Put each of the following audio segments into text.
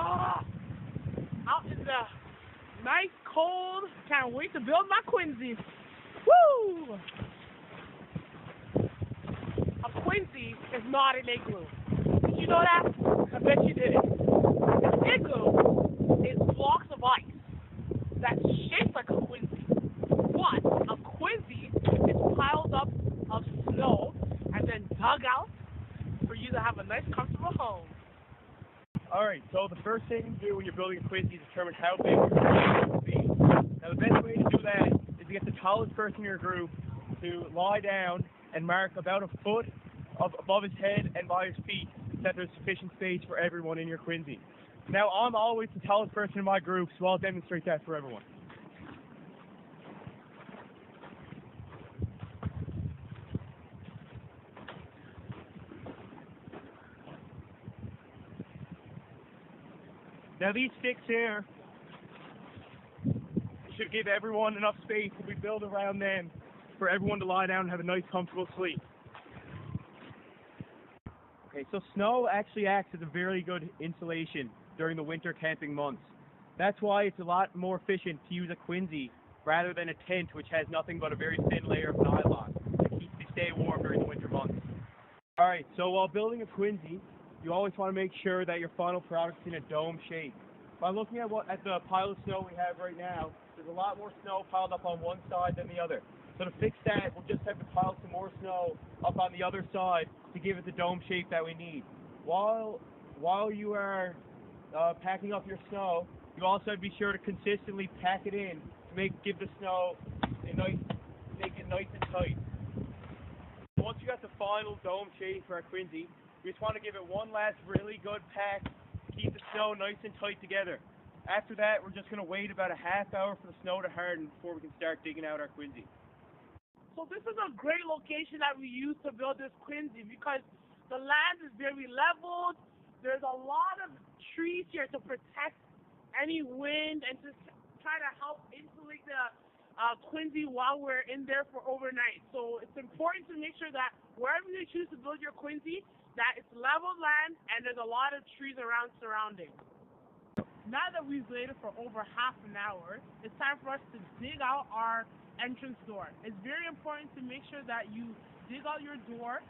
Out in the nice cold. Can't wait to build my Quinzee. Woo! A Quinzee is not an igloo. Did you know that? I bet you didn't. An igloo is blocks of ice that's shaped like a Quinzee. But a Quinzee is piles up of snow and then dug out for you to have a nice, comfortable home. Alright, so the first thing you do when you're building a Quinzee is determine how big your Quinzee will be. Now the best way to do that is to get the tallest person in your group to lie down and mark about a foot above his head and by his feet so that there's sufficient space for everyone in your Quinzee. Now I'm always the tallest person in my group, so I'll demonstrate that for everyone. Now these sticks here should give everyone enough space if we build around them for everyone to lie down and have a nice comfortable sleep. Okay, so snow actually acts as a very good insulation during the winter camping months. That's why it's a lot more efficient to use a Quinzee rather than a tent which has nothing but a very thin layer of nylon to keep you stay warm during the winter months. Alright, so while building a Quinzee, you always want to make sure that your final product's in a dome shape. By looking at the pile of snow we have right now, there's a lot more snow piled up on one side than the other. So to fix that, we'll just have to pile some more snow up on the other side to give it the dome shape that we need. While you are packing up your snow, you also have to be sure to consistently pack it in to give the snow make it nice and tight. Once you got the final dome shape for our Quinzee, we just want to give it one last really good pack to keep the snow nice and tight together. After that, we're just going to wait about a half hour for the snow to harden before we can start digging out our Quinzee. So this is a great location that we use to build this Quinzee because the land is very leveled. There's a lot of trees here to protect any wind and to try to help insulate the Quinzee while we're in there for overnight. So it's important to make sure that wherever you choose to build your Quinzee, that it's level land and there's a lot of trees around surrounding. Now that we've waited for over half an hour, it's time for us to dig out our entrance door. It's very important to make sure that you dig out your door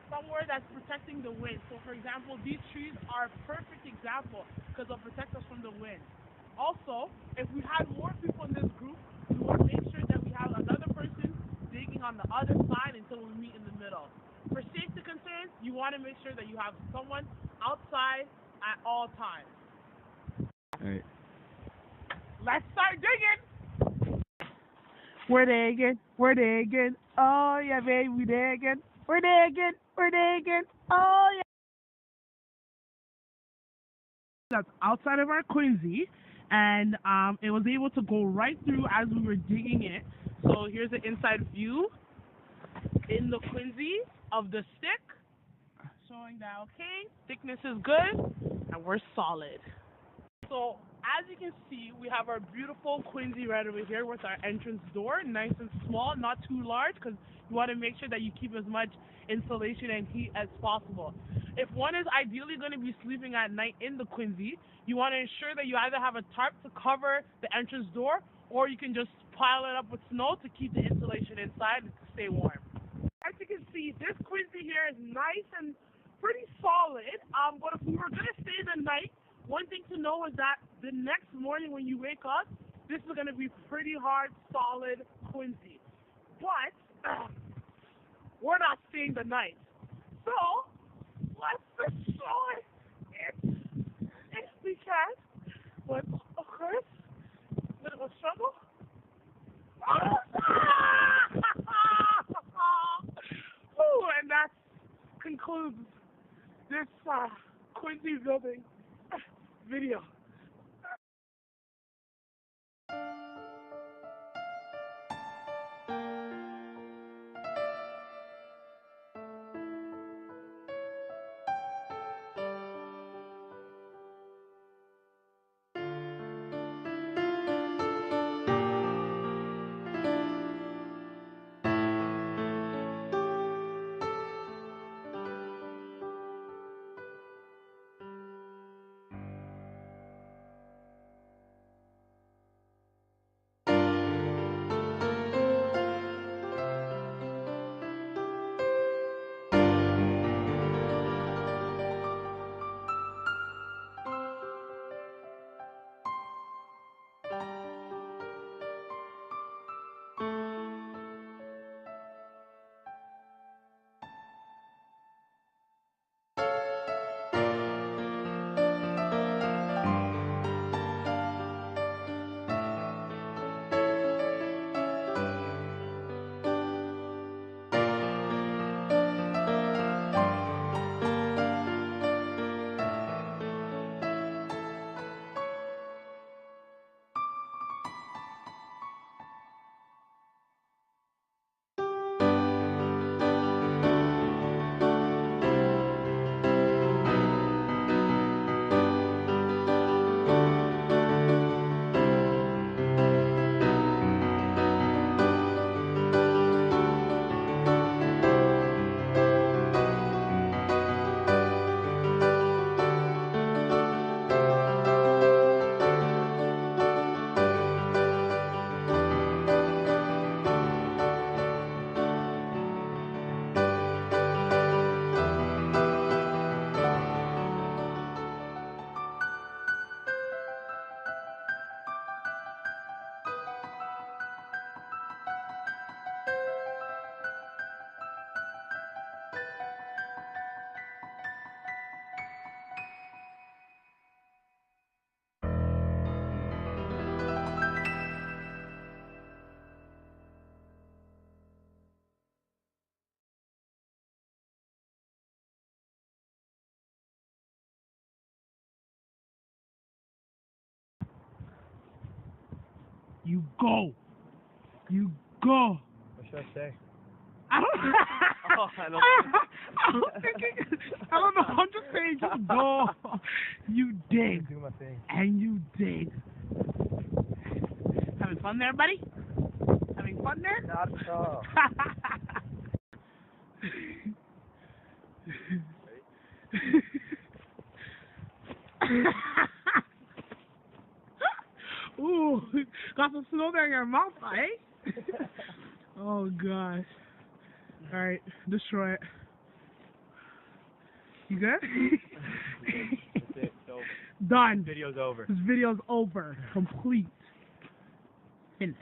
somewhere that's protecting the wind. So for example, these trees are a perfect example because they'll protect us from the wind. Also, if we had more people in this group, we want to make sure that we have another person digging on the other side until we meet in the middle. For safety concerns, you want to make sure that you have someone outside at all times. Alright. Let's start digging! We're digging, oh yeah baby, we're digging, oh yeah. That's outside of our Quinzee, and it was able to go right through as we were digging it. So here's the inside view in the Quinzee of the stick, showing that okay, thickness is good, and we're solid. So as you can see, we have our beautiful Quinzee right over here with our entrance door, nice and small, not too large, because you want to make sure that you keep as much insulation and heat as possible. If one is ideally going to be sleeping at night in the Quinzee, you want to ensure that you either have a tarp to cover the entrance door, or you can just pile it up with snow to keep the insulation inside and to stay warm. As you can see, this Quinzee here is nice and pretty solid, but if we were going to stay the night, one thing to know is that the next morning when you wake up, this is going to be pretty hard, solid Quinzee. But we're not staying the night. So let's destroy it if we can. But of course, a bit of a struggle. And that concludes this Quinzee building video. You go. You go. What should I say? I don't. Oh, I don't- I'm thinking. I don't know. I'm just saying, just go. You dig. Do my thing. And you dig. Having fun there, buddy? Having fun there? Not at all. Ooh, got some snow there in your mouth, eh? Oh gosh. Alright, destroy it. You good? That's it. So, Done. video's over. This video's over. Complete. Finish.